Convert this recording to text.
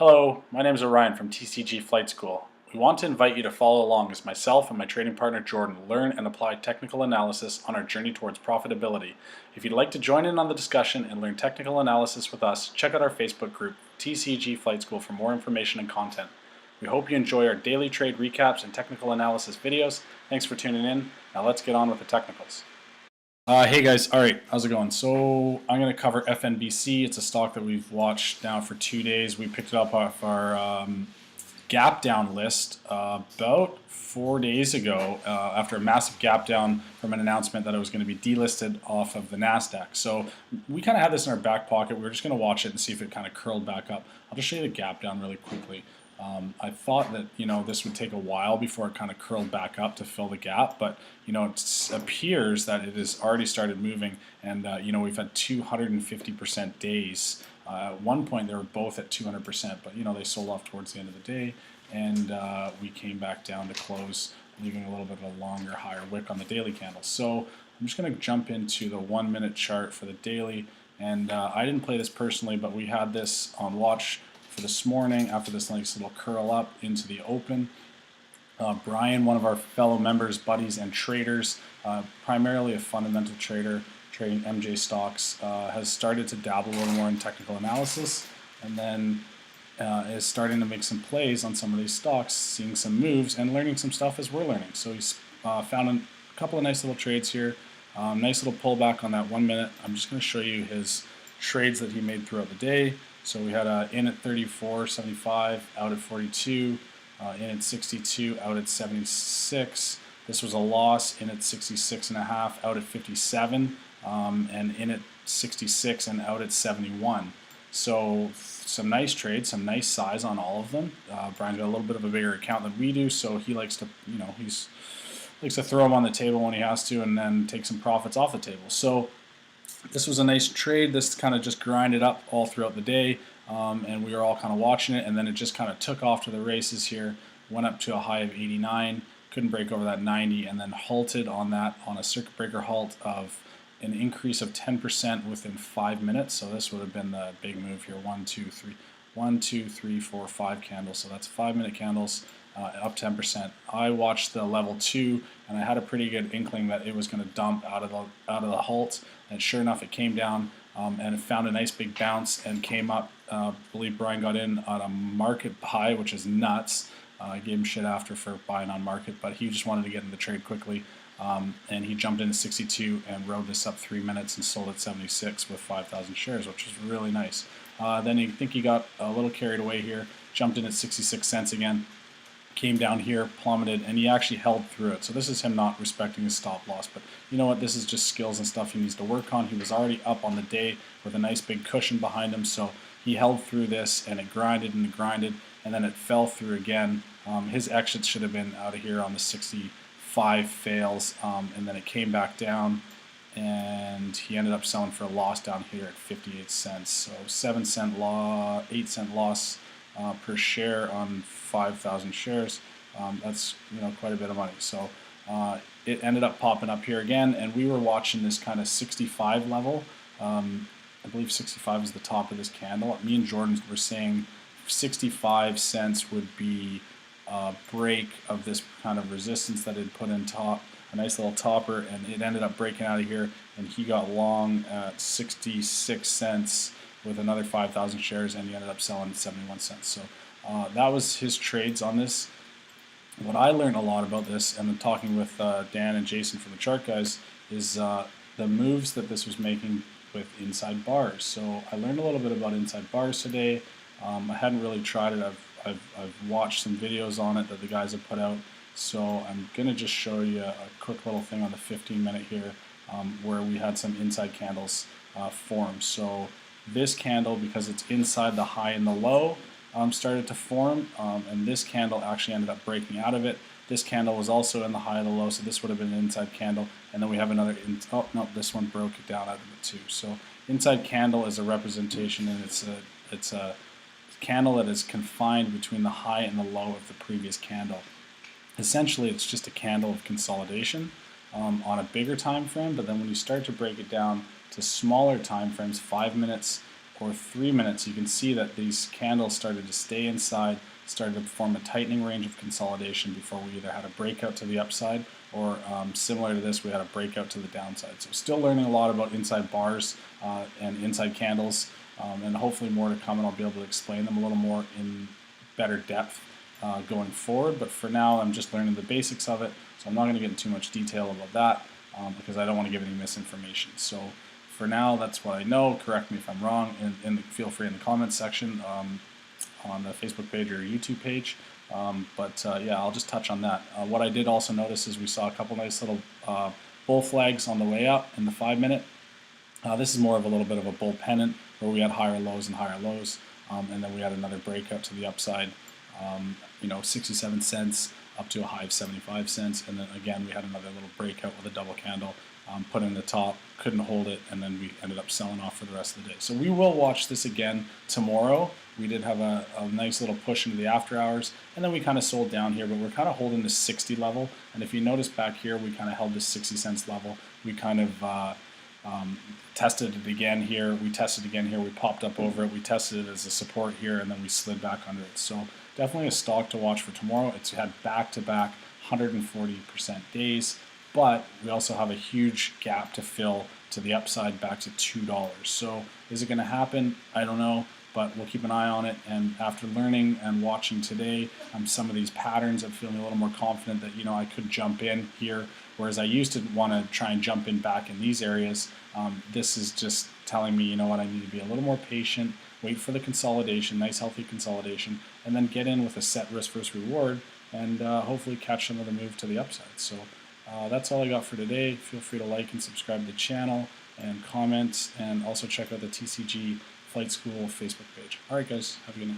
Hello, my name is Orion from TCG FlightSchool. We want to invite you to follow along as myself and my trading partner Jordan learn and apply technical analysis on our journey towards profitability. If you'd like to join in on the discussion and learn technical analysis with us, check out our Facebook group, TCG FlightSchool, for more information and content. We hope you enjoy our daily trade recaps and technical analysis videos. Thanks for tuning in. Now let's get on with the technicals. Hey guys, alright, how's it going? So I'm going to cover FNBC. It's a stock that we've watched now for 2 days. We picked it up off our gap down list about 4 days ago after a massive gap down from an announcement that it was going to be delisted off of the NASDAQ. So we kind of had this in our back pocket. We were just going to watch it and see if it kind of curled back up. I'll just show you the gap down really quickly. I thought that this would take a while before it kind of curled back up to fill the gap, but it appears that it has already started moving, and we've had 250% days. At one point they were both at 200%, but they sold off towards the end of the day, and we came back down to close, leaving a little bit of a longer, higher wick on the daily candle. So I'm just going to jump into the 1 minute chart for the daily, and I didn't play this personally, but we had this on watch for this morning after this nice little curl up into the open. Brian, one of our fellow members, buddies, and traders, primarily a fundamental trader trading MJ stocks, has started to dabble a little more in technical analysis, and then is starting to make some plays on some of these stocks, seeing some moves and learning some stuff as we're learning. So he's found a couple of nice little trades here. Nice little pullback on that 1 minute. I'm just going to show you his trades that he made throughout the day. So we had in at 34.75, out at 42, in at 62, out at 76. This was a loss, in at 66.5, out at 57, and in at 66 and out at 71. So some nice trades, some nice size on all of them. Brian's got a little bit of a bigger account than we do, so he likes to, likes to throw them on the table when he has to, and then take some profits off the table. So this was a nice trade. This kind of just grinded up all throughout the day, and we were all kind of watching it, and then it just kind of took off to the races here, went up to a high of 89, couldn't break over that 90, and then halted on that on a circuit breaker halt of an increase of 10% within 5 minutes. So this would have been the big move here. 1, 2, 3, 4, 5 candles. So that's 5 minute candles. Up 10%. I watched the level 2, and I had a pretty good inkling that it was going to dump out of the halt. And sure enough, it came down and it found a nice big bounce and came up. I believe Brian got in on a market buy, which is nuts. I gave him shit after for buying on market, but he just wanted to get in the trade quickly. And he jumped into 62 and rode this up 3 minutes and sold at 76 with 5,000 shares, which was really nice. Then I think he got a little carried away here, jumped in at 66 cents again. Came down here, plummeted, and he actually held through it. So this is him not respecting his stop loss. But you know what? This is just skills and stuff he needs to work on. He was already up on the day with a nice big cushion behind him, so he held through this, and it grinded and it grinded, and then it fell through again. His exit should have been out of here on the 65 fails, and then it came back down, and he ended up selling for a loss down here at 58 cents. So 7-cent loss, 8-cent loss per share on 5,000 shares. That's quite a bit of money. So it ended up popping up here again, and we were watching this kind of 65 level. I believe 65 is the top of this candle. Me and Jordan were saying 65 cents would be a break of this kind of resistance that it put in top, a nice little topper, and it ended up breaking out of here, and he got long at 66 cents with another 5,000 shares, and he ended up selling at 71 cents. So that was his trades on this. What I learned a lot about this, and then talking with Dan and Jason from the chart guys, is the moves that this was making with inside bars. So I learned a little bit about inside bars today. I hadn't really tried it. I've watched some videos on it that the guys have put out. So I'm going to just show you a quick little thing on the 15 minute here where we had some inside candles form. So this candle, because it's inside the high and the low, started to form, and this candle actually ended up breaking out of it. This candle was also in the high and the low, so this would have been an inside candle, and then we have another, oh no, this one broke it down out of it too. So inside candle is a representation, and it's a candle that is confined between the high and the low of the previous candle. Essentially, it's just a candle of consolidation on a bigger time frame, but then when you start to break it down to smaller time frames, 5 minutes, or 3 minutes, you can see that these candles started to stay inside, started to form a tightening range of consolidation before we either had a breakout to the upside or similar to this, we had a breakout to the downside. So still learning a lot about inside bars and inside candles, and hopefully more to come, and I'll be able to explain them a little more in better depth going forward. But for now, I'm just learning the basics of it, so I'm not going to get into too much detail about that because I don't want to give any misinformation. So for now, that's what I know. Correct me if I'm wrong, and feel free in the comments section on the Facebook page or YouTube page. Yeah, I'll just touch on that. What I did also notice is we saw a couple nice little bull flags on the way up in the 5 minute. This is more of a little bit of a bull pennant where we had higher lows and higher lows, and then we had another breakout to the upside, 67 cents up to a high of 75 cents, and then again we had another little breakout with a double candle, put in the top, couldn't hold it, and then we ended up selling off for the rest of the day. So we will watch this again tomorrow. We did have a nice little push into the after hours, and then we kind of sold down here, but we're kind of holding the 60 level, and if you notice back here, we kind of held this 60 cents level. We kind of tested it again here, we tested again here, we popped up over it, we tested it as a support here, and then we slid back under it. So definitely a stock to watch for tomorrow. It's had back-to-back 140% days, but we also have a huge gap to fill to the upside back to $2. So is it going to happen? I don't know, but we'll keep an eye on it. And after learning and watching today some of these patterns, I'm feeling a little more confident that I could jump in here, whereas I used to want to try and jump in back in these areas. This is just telling me, I need to be a little more patient, wait for the consolidation, nice healthy consolidation, and then get in with a set risk versus reward, and hopefully catch some of the move to the upside. So that's all I got for today. Feel free to like and subscribe to the channel and comment, and also check out the TCG Flight School Facebook page. All right, guys, have a good night.